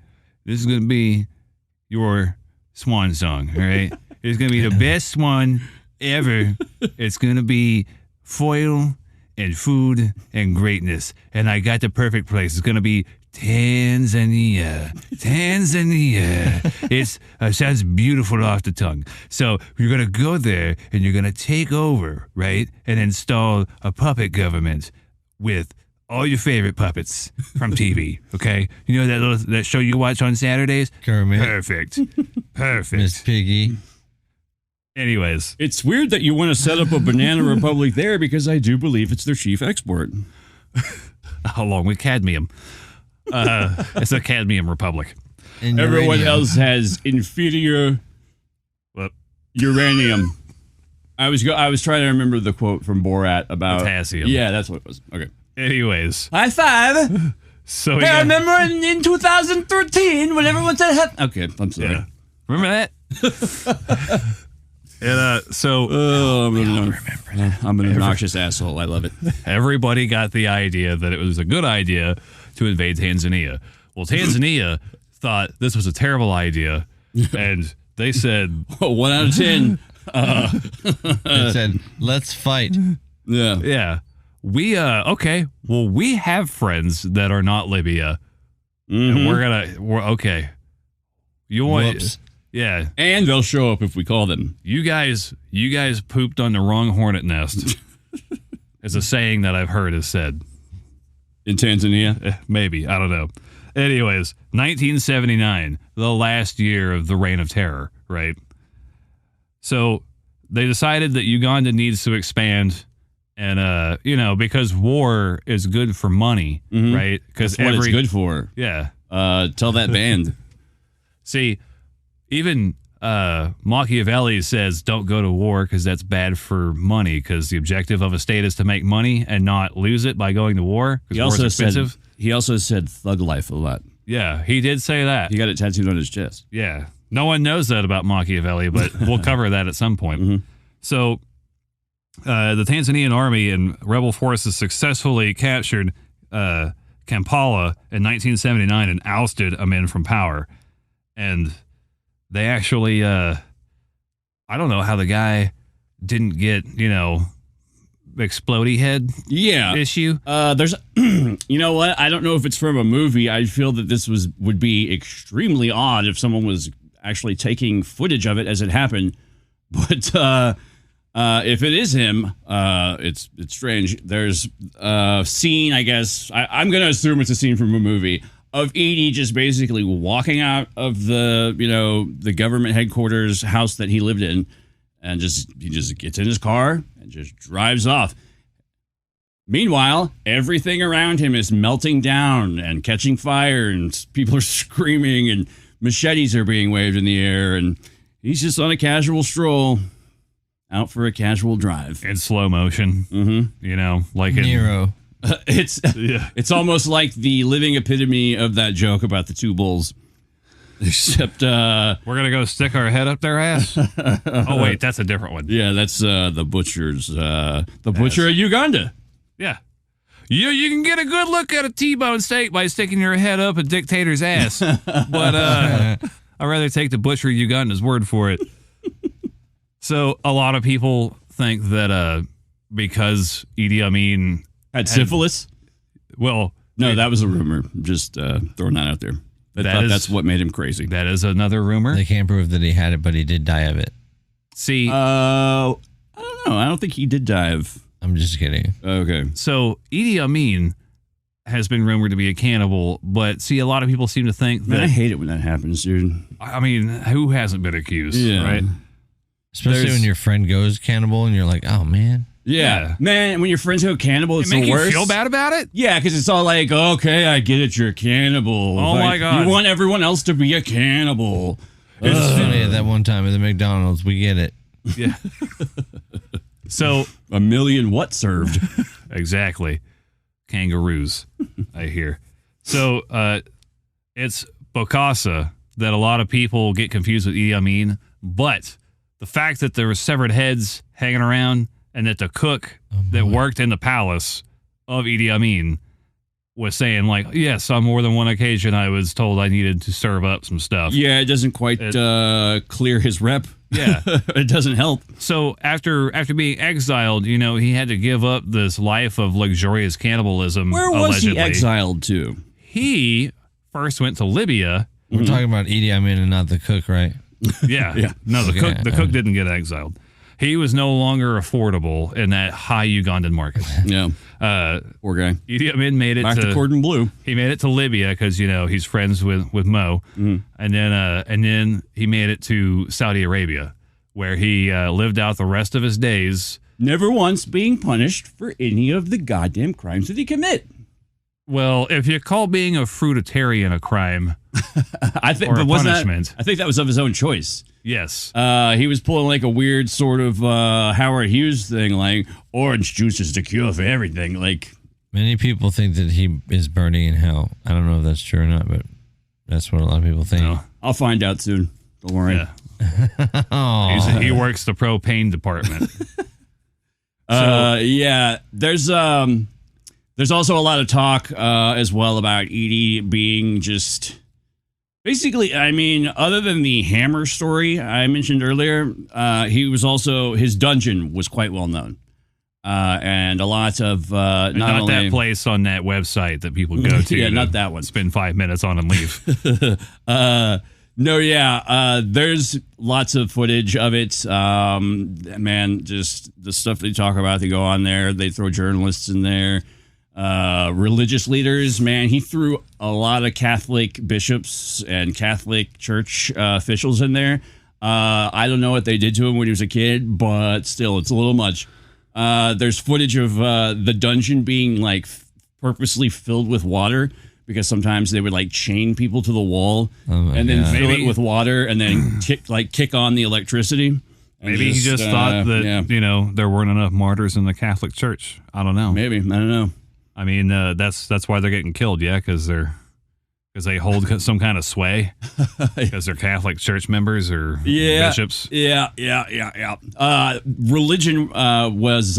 your swan song, all right? It's going to be the best one ever. It's going to be foil and food and greatness. And I got the perfect place. It's going to be Tanzania. It sounds beautiful off the tongue. So you're going to go there and you're going to take over, right? And install a puppet government with all your favorite puppets from TV, okay? You know that show you watch on Saturdays? Kermit. Perfect. Miss Piggy. Anyways. It's weird that you want to set up a banana republic there because I do believe it's their chief export. Along with cadmium. It's a cadmium republic. And Everyone uranium. else has inferior uranium. I was trying to remember the quote from Borat about potassium. Yeah, that's what it was. Okay. Anyways. High five. So Hey, I remember in 2013 when everyone said okay, I'm sorry. Yeah. Remember that? And I'm an obnoxious asshole. I love it. everybody got the idea that it was a good idea to invade Tanzania. Well, Tanzania thought this was a terrible idea, and they said, 1 out of 10. It said, let's fight. Yeah. yeah, we have friends that are not Libya, and we're okay. You want Whoops. Yeah. And they'll show up if we call them. You guys pooped on the wrong hornet nest. Is a saying that I've heard is said. In Tanzania? Maybe. I don't know. Anyways, 1979, the last year of the Reign of Terror, right? So they decided that Uganda needs to expand and, because war is good for money, right? Because That's what it's good for. Yeah. Tell that band. See, even Machiavelli says don't go to war because that's bad for money because the objective of a state is to make money and not lose it by going to war because war is expensive. He also said thug life a lot. Yeah, he did say that. He got it tattooed on his chest. Yeah. No one knows that about Machiavelli, but we'll cover that at some point. Mm-hmm. So the Tanzanian army and rebel forces successfully captured Kampala in 1979 and ousted Amin from power. And they actually, I don't know how the guy didn't get, explodey head issue. There's, you know what? I don't know if it's from a movie. I feel that this would be extremely odd if someone was actually taking footage of it as it happened. But if it is him, it's strange. There's a scene, I guess. I'm going to assume it's a scene from a movie of Idi just basically walking out of the government headquarters house that he lived in, and he just gets in his car and just drives off. Meanwhile, everything around him is melting down and catching fire, and people are screaming, and machetes are being waved in the air, and he's just on a casual stroll, out for a casual drive in slow motion. Mm-hmm. Like Nero. It's almost like the living epitome of that joke about the two bulls. Except we're gonna go stick our head up their ass. Oh wait, that's a different one. Yeah, that's the butcher's butcher of Uganda. Yeah. You can get a good look at a T-bone steak by sticking your head up a dictator's ass. But I'd rather take the butcher of Uganda's word for it. So a lot of people think that because Idi Amin had syphilis. Well, no, that was a rumor. Just throwing that out there. That's what made him crazy. That is another rumor. They can't prove that he had it, but he did die of it. See, I don't know. I don't think he did die of. I'm just kidding. Okay. So Idi Amin has been rumored to be a cannibal, but see, a lot of people seem to think that. I hate it when that happens, dude. I mean, who hasn't been accused, right? Especially when your friend goes cannibal and you're like, oh, man. Yeah. Man, when your friends go cannibal, it's the worst. Make you feel bad about it? Yeah, because it's all like, okay, I get it, you're a cannibal. Oh, my God. You want everyone else to be a cannibal. It's funny, at that one time at the McDonald's, we get it. Yeah. So a million what served? Exactly. Kangaroos, I hear. So it's Bokassa that a lot of people get confused with Idi Amin, but the fact that there were severed heads hanging around and that the cook that worked in the palace of Idi Amin was saying, like, yes, on more than one occasion I was told I needed to serve up some stuff. Yeah, it doesn't quite clear his rep. Yeah. It doesn't help. So after being exiled, he had to give up this life of luxurious cannibalism. Where was allegedly. he exiled to? He first went to Libya. We're talking about Idi Amin and not the cook, right? Yeah. Yeah. No, the cook didn't get exiled. He was no longer affordable in that high Ugandan market. Yeah. Poor guy. Idi Amin made it back to Cordon Bleu. He made it to Libya because, he's friends with Mo. Mm-hmm. And then he made it to Saudi Arabia, where he lived out the rest of his days. Never once being punished for any of the goddamn crimes that he commit. Well, if you call being a fruitarian a crime, I think, or a punishment. I think that was of his own choice. Yes. He was pulling like a weird sort of Howard Hughes thing, like orange juice is the cure for everything. Like, many people think that he is burning in hell. I don't know if that's true or not, but that's what a lot of people think. No. I'll find out soon. Don't worry. Yeah. He works the propane department. Yeah. There's also a lot of talk as well about Idi being just. Basically, I mean, other than the hammer story I mentioned earlier, he was also, his dungeon was quite well known. And a lot of, not only, that place on that website that people go to. Yeah, not that one. Spend 5 minutes on and leave. No, yeah, there's lots of footage of it. Man, just the stuff they talk about, they go on there, they throw journalists in there. Religious leaders, man, he threw a lot of Catholic bishops and Catholic church officials in there. I don't know what they did to him when he was a kid, but still, it's a little much. There's footage of the dungeon being like purposely filled with water because sometimes they would like chain people to the wall and then fill it with water and then kick on the electricity. Maybe he just thought that there weren't enough martyrs in the Catholic Church. I don't know. Maybe, I don't know. I mean, that's why they're getting killed, yeah, because Because they hold some kind of sway because they're Catholic church members or bishops. Yeah. Religion was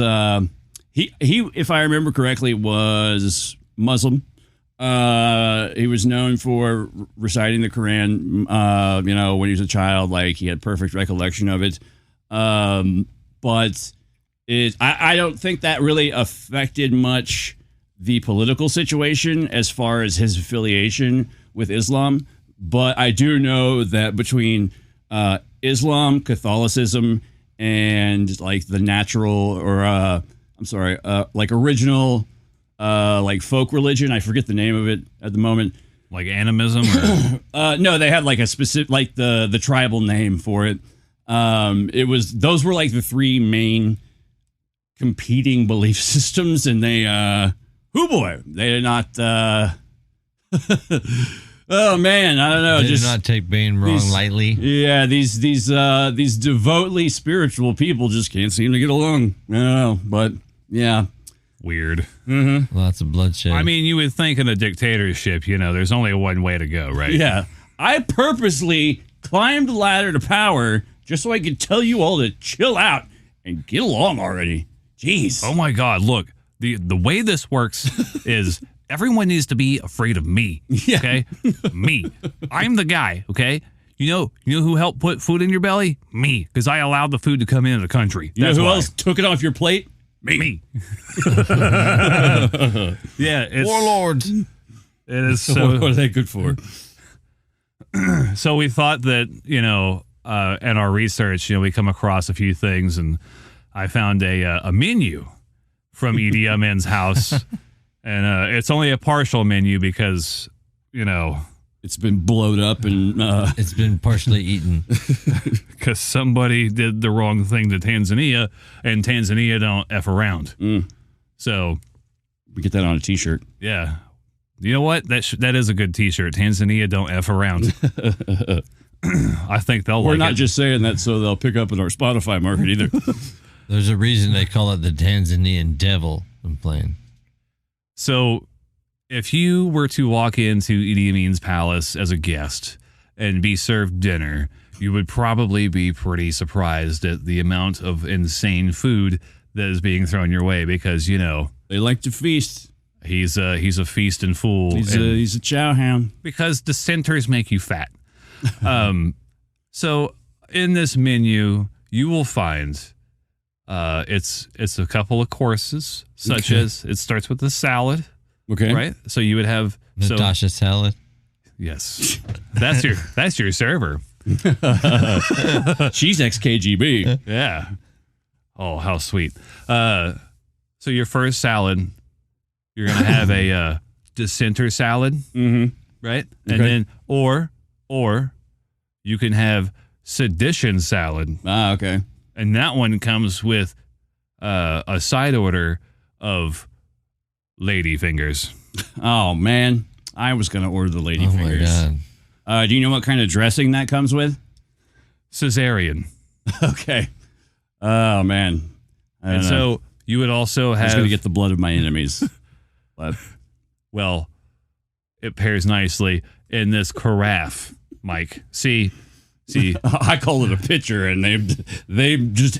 he if I remember correctly was Muslim. He was known for reciting the Quran. When he was a child, like he had perfect recollection of it. But I don't think that really affected much the political situation as far as his affiliation with Islam. But I do know that between Islam, Catholicism, and like the natural or like original like folk religion, I forget the name of it at the moment. Like animism? Or? No, they had like a specific, like the tribal name for it. Those were like the three main competing belief systems, and they they did not oh man, I don't know. They did not take being wrong lightly. Yeah, these devoutly spiritual people just can't seem to get along. I don't know, but yeah. Weird. Mm-hmm. Lots of bloodshed. I mean, you would think in a dictatorship, there's only one way to go, right? Yeah. I purposely climbed the ladder to power just so I could tell you all to chill out and get along already. Jeez. Oh my God! Look, the way this works is everyone needs to be afraid of me. Yeah. Okay, me. I'm the guy. Okay. You know who helped put food in your belly? Me, because I allowed the food to come into the country. You know who else took it off your plate? Me. Yeah, it's warlords. It is so. What are they good for? So we thought that in our research, we come across a few things, and I found a menu from Idi Amin's house, and it's only a partial menu because it's been blowed up and it's been partially eaten because somebody did the wrong thing to Tanzania, and Tanzania don't F around. So we get that on a T-shirt. Yeah, you know what? That is a good T-shirt. Tanzania don't F around. I think they'll. We're like not it. just saying that so they'll pick up in our Spotify market either. There's a reason they call it the Tanzanian devil. I'm playing. So, if you were to walk into Idi Amin's palace as a guest and be served dinner, you would probably be pretty surprised at the amount of insane food that is being thrown your way because, they like to feast. He's a feast and fool. He's a chow hound. Because dissenters make you fat. So in this menu, you will find it's a couple of courses, such as it starts with a salad. Okay. Right? So you would have Natasha salad. Yes. That's your server. She's ex-KGB. Yeah. Oh, how sweet. So your first salad, you're gonna have a dissenter salad. Mm-hmm. Right? And then or you can have sedition salad. Ah, okay. And that one comes with a side order of lady fingers. Oh man, I was gonna order the lady fingers. My God. Do you know what kind of dressing that comes with? Caesarean. Okay. Oh man. And so you would also have. I was gonna get the blood of my enemies. But well, it pairs nicely in this carafe, Mike. See. I call it a pitcher, and they just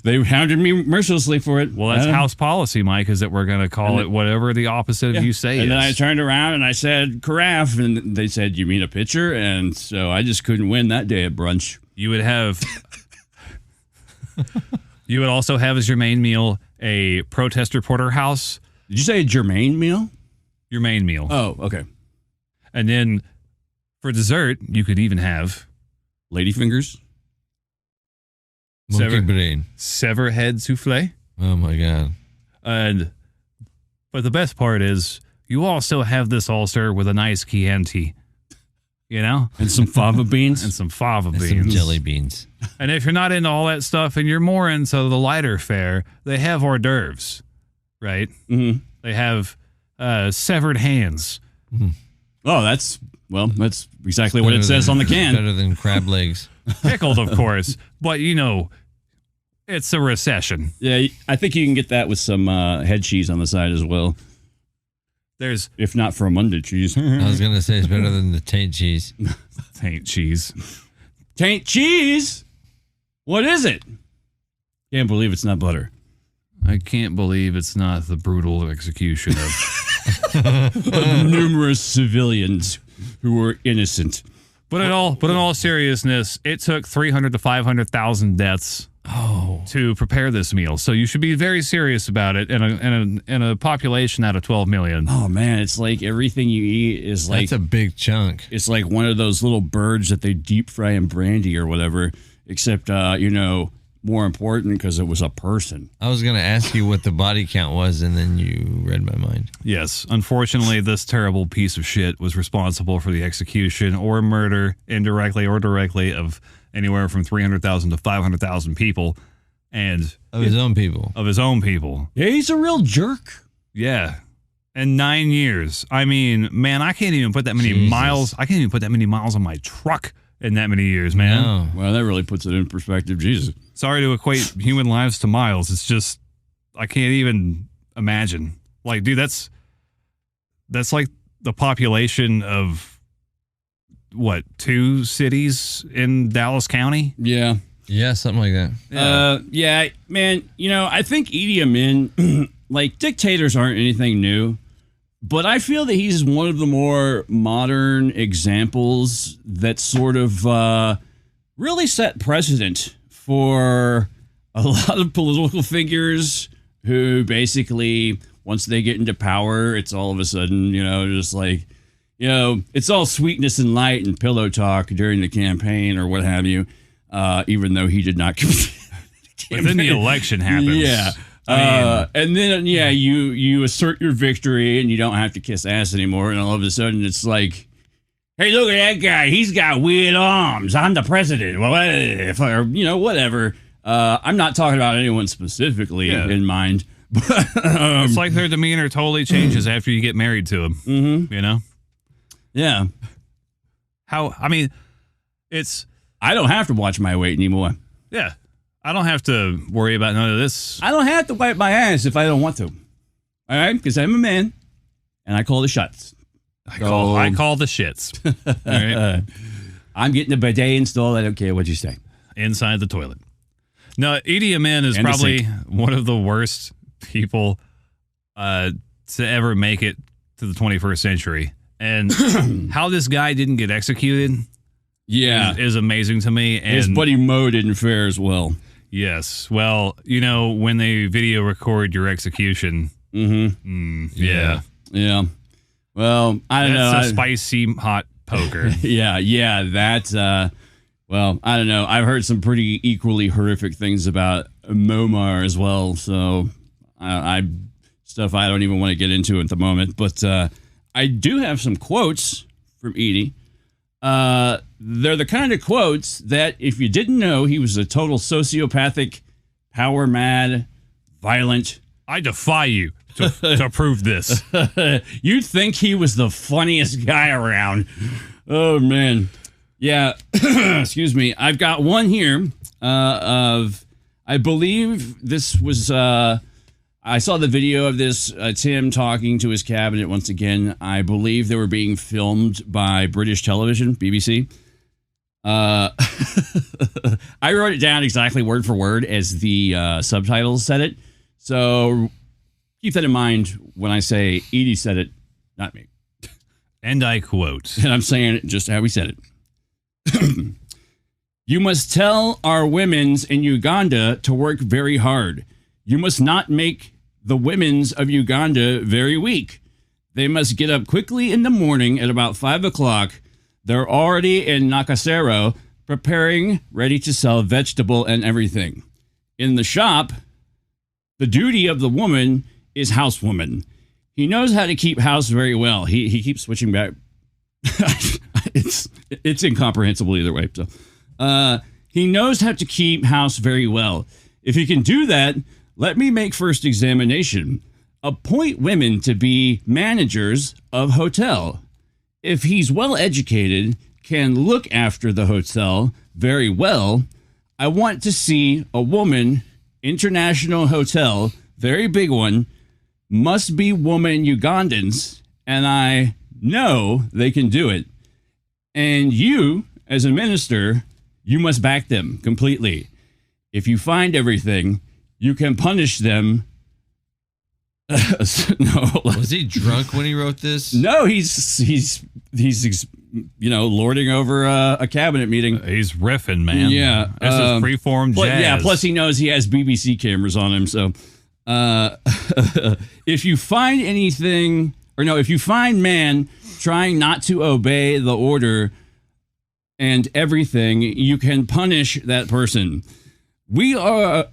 they hounded me mercilessly for it. Well, that's house policy, Mike, is that we're going to call it whatever the opposite of you say and is. then I turned around and I said carafe, and they said, "You mean a pitcher?" And so I just couldn't win that day at brunch. You would have. You would also have as your main meal a protester porterhouse. Did you say a germain meal? Your main meal. Oh, okay. And then for dessert, you could even have Ladyfingers. Monkey brain. Sever head souffle. Oh my God. But the best part is you also have this ulcer with a nice Chianti. And some fava beans. And some fava beans. Some jelly beans. And if you're not into all that stuff and you're more into the lighter fare, they have hors d'oeuvres, right? Mm-hmm. They have severed hands. Mm-hmm. Oh, that's exactly what it says on the can. Better than crab legs. Pickled, of course. But, it's a recession. Yeah, I think you can get that with some head cheese on the side as well. There's If not for a Monday cheese. I was gonna say it's better than the taint cheese. taint cheese. Taint cheese? What is it? Can't believe it's not butter. I can't believe it's not the brutal execution of. Numerous civilians who were innocent. But in all seriousness, it took 300 to 500,000 deaths to prepare this meal. So you should be very serious about it in a population out of 12 million. Oh man, it's like everything you eat is like That's a big chunk. it's like one of those little birds that they deep fry in brandy or whatever. Except more important because it was a person. I was gonna ask you what the body count was, and then you read my mind. Yes, unfortunately, this terrible piece of shit was responsible for the execution or murder, indirectly or directly, of anywhere from 300,000 to 500,000 people, and Of his own people. of his own people. Yeah, he's a real jerk. Yeah. In 9 years. I mean, man, I can't even put that many Jesus. miles. I can't even put that many miles on my truck in that many years, man. No. Well, that really puts it in perspective. Jesus. Sorry to equate human lives to miles. It's just, I can't even imagine. Like, dude, that's like the population of what, 2 cities in Dallas County? Yeah. Yeah, something like that. Yeah, man. I think Idi Amin, like dictators aren't anything new, but I feel that he's one of the more modern examples that sort of really set precedent for a lot of political figures who basically, once they get into power, it's all of a sudden, just like, it's all sweetness and light and pillow talk during the campaign or what have you, even though he did not. But then the election happens. Yeah. And then, you assert your victory and you don't have to kiss ass anymore. And all of a sudden it's like, hey, look at that guy. He's got weird arms. I'm the president. Well, or, whatever. I'm not talking about anyone specifically in mind. But, it's like their demeanor totally changes after you get married to them. Mm-hmm. Yeah. I don't have to watch my weight anymore. Yeah. I don't have to worry about none of this. I don't have to wipe my ass if I don't want to. All right? Because I'm a man and I call the shots. I call the shits. All right. I'm getting a bidet installed. I don't care what you say. Inside the toilet. No, Idi Amin is And the probably one of the worst people to ever make it to the 21st century. And how this guy didn't get executed is amazing to me. And his buddy Mo didn't fare as well. Yes. Well, when they video record your execution. Yeah. Yeah. Well, I don't know. That's a spicy hot poker. Yeah. That's, well, I don't know. I've heard some pretty equally horrific things about Momar as well. So stuff I don't even want to get into at the moment. But I do have some quotes from Idi. They're the kind of quotes that if you didn't know he was a total sociopathic, power mad, violent. I defy you to prove this. You'd think he was the funniest guy around. Oh, man. Yeah. Excuse me. I've got one here of, I believe this was, I saw the video of this, Tim talking to his cabinet once again. I believe they were being filmed by British television, BBC. I wrote it down exactly word for word as the subtitles said it. So keep that in mind when I say Edie said it, not me. And I quote. And I'm saying it just how he said it. You must tell our women's in Uganda to work very hard. You must not make the women's of Uganda very weak. They must get up quickly in the morning at about 5 o'clock. They're already in Nakasero, preparing, ready to sell vegetable and everything. In the shop, the duty of the woman is housewoman. He knows how to keep house very well. He keeps switching back. It's incomprehensible either way. So, he knows how to keep house very well. If he can do that, let me make first examination. Appoint women to be managers of hotel. If he's well educated, can look after the hotel very well, I want to see a woman, international hotel, very big one, must be woman Ugandans, and I know they can do it. And you, as a minister, you must back them completely. If you find everything, you can punish them. No, was he drunk when he wrote this? No, he's lording over a cabinet meeting. He's riffing, man. Yeah, this is freeform jazz. Yeah, plus he knows he has BBC cameras on him. So, if you find anything, if you find man trying not to obey the order and everything, you can punish that person. We are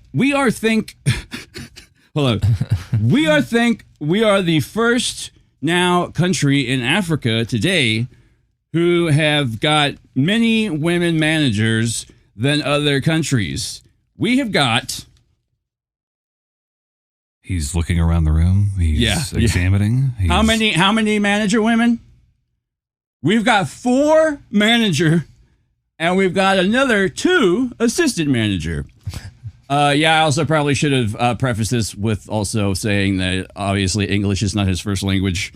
the first now country in Africa today who have got many women managers than other countries. We have got. He's looking around the room. He's examining. How many manager women? We've got 4 manager, and we've got another 2 assistant manager. I also probably should have prefaced this with also saying that obviously English is not his first language.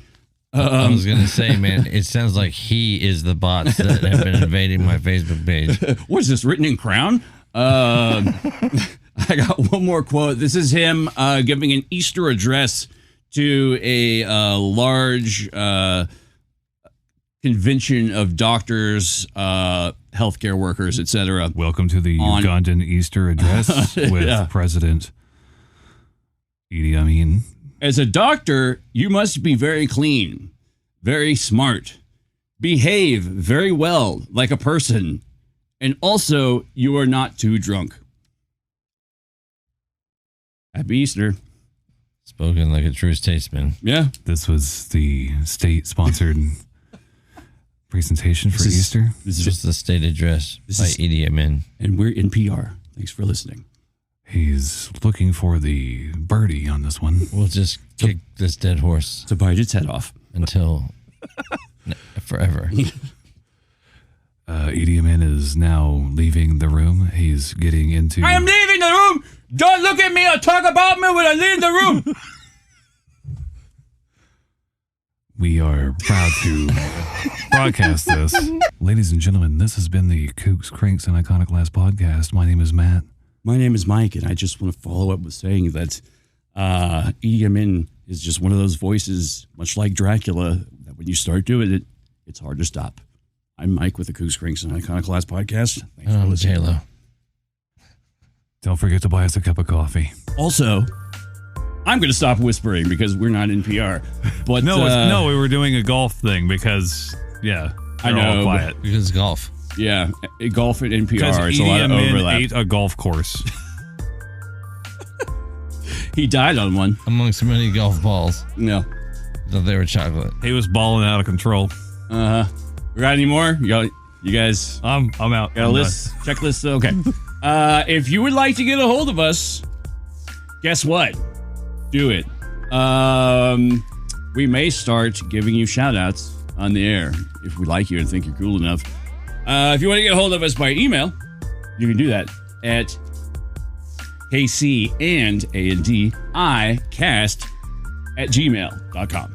I was going to say, man, it sounds like he is the bots that have been invading my Facebook page. What is this, written in crown? I got one more quote. This is him giving an Easter address to a large convention of doctors, healthcare workers, etc. Welcome to the Ugandan Easter address with President Idi Amin. As a doctor, you must be very clean, very smart, behave very well like a person, and also you are not too drunk. Happy Easter. Spoken like a true statesman. Yeah. This was the state-sponsored presentation for Easter. This is just the state address by Idi Amin. And we're in PR. Thanks for listening. He's looking for the birdie on this one. We'll just kick this dead horse to bite its head off until forever. Idi Amin is now leaving the room. He's getting into... I am leaving the room! Don't look at me or talk about me when I leave the room! We are proud to broadcast this. Ladies and gentlemen, this has been the Kooks, Cranks, and Iconoclast podcast. My name is Matt. My name is Mike, and I just want to follow up with saying that Idi Amin is just one of those voices, much like Dracula, that when you start doing it, it's hard to stop. I'm Mike with the Kooks, Cranks, and Iconoclast podcast. Thanks for listening. J-Lo. Don't forget to buy us a cup of coffee. Also, I'm going to stop whispering because we're not in PR. But no, we were doing a golf thing because, I know. All quiet. Because golf. Yeah, golf at NPR. It's a Idi lot of Amin overlap. ate a golf course. He died on one. Amongst many golf balls. No. Thought they were chocolate. He was balling out of control. We got any more? You guys? I'm out. Got a list? Checklist? Okay. If you would like to get a hold of us, guess what? Do it. We may start giving you shout outs on the air if we like you and think you're cool enough. If you want to get a hold of us by email, you can do that at kcandandicast@gmail.com.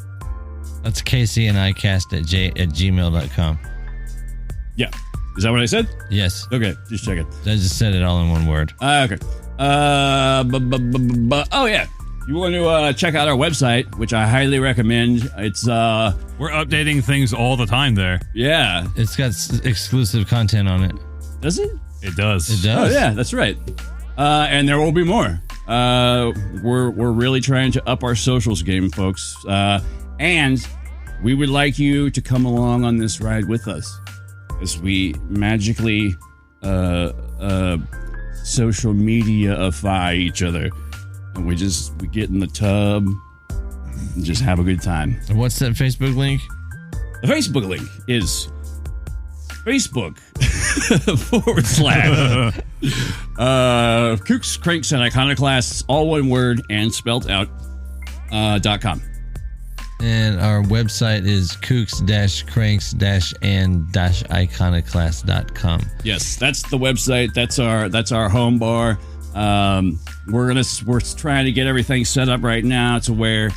That's kcandicast@gmail.com. Yeah. Is that what I said? Yes. Okay, just check it. I just said it all in one word. Okay. Oh, yeah. You want to check out our website, which I highly recommend. It's we're updating things all the time there. Yeah. It's got exclusive content on it. Does it? It does. It does. Oh, yeah, that's right. And there will be more. We're really trying to up our socials game, folks. And we would like you to come along on this ride with us as we magically social media-ify each other. And we get in the tub and just have a good time. And what's that Facebook link? The Facebook link is Facebook / Kooks, Cranks, and Iconoclasts, all one word and spelled out, .com. And our website is kooks-cranks-and-iconoclast.com. Yes, that's the website. That's our home bar. We're trying to get everything set up right now to where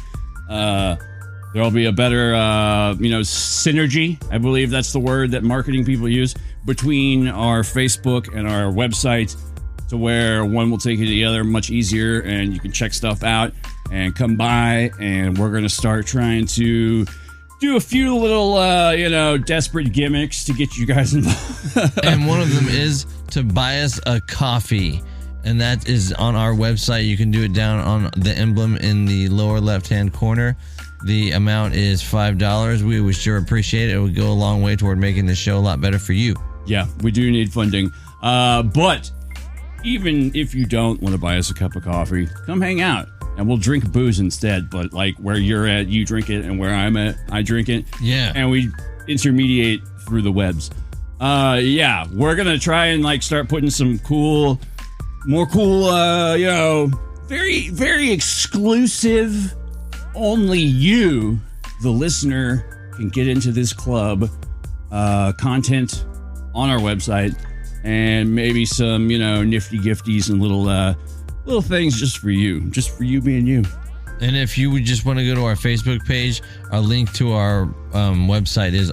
There'll be a better, synergy. I believe that's the word that marketing people use between our Facebook and our website, to where one will take you to the other much easier, and you can check stuff out and come by. And we're going to start trying to do a few little, desperate gimmicks to get you guys involved. And one of them is to buy us a coffee. And that is on our website. You can do it down on the emblem in the lower left-hand corner. The amount is $5. We would sure appreciate it. It would go a long way toward making the show a lot better for you. Yeah, we do need funding. But even if you don't want to buy us a cup of coffee, come hang out and we'll drink booze instead. But like where you're at, you drink it, and where I'm at, I drink it. Yeah. And we intermediate through the webs. We're going to try and start putting some more cool, very, very exclusive. Only you, the listener, can get into this club content on our website, and maybe some, nifty gifties and little things just for you being you. And if you would just want to go to our Facebook page, our link to our website is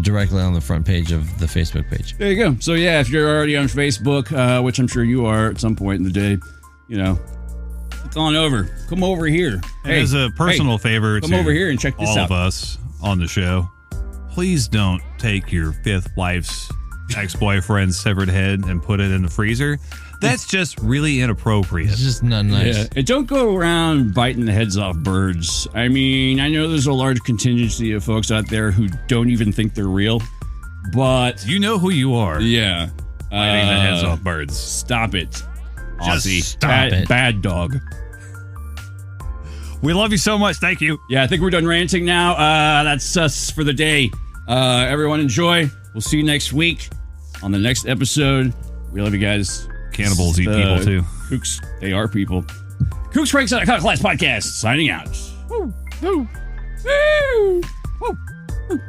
directly on the front page of the Facebook page. There you go. So yeah, if you're already on Facebook, which I'm sure you are at some point in the day, click on over. Come over here. Hey, as a personal favor come to over here and check this all out. of us on the show, please don't take your fifth wife's ex-boyfriend's severed head and put it in the freezer. That's just really inappropriate. It's just not nice. Yeah. And don't go around biting the heads off birds. I mean, I know there's a large contingency of folks out there who don't even think they're real, but You know who you are. yeah. Biting the heads off birds. Stop it. Just Aussie. stop it. Bad dog. We love you so much. Thank you. Yeah, I think we're done ranting now. That's us for the day. Everyone enjoy. We'll see you next week on the next episode. We love you guys. Cannibals eat people too. Kooks, they are people. Kooks Breaks Out of Class Podcast, signing out. Woo, woo, woo, woo, woo.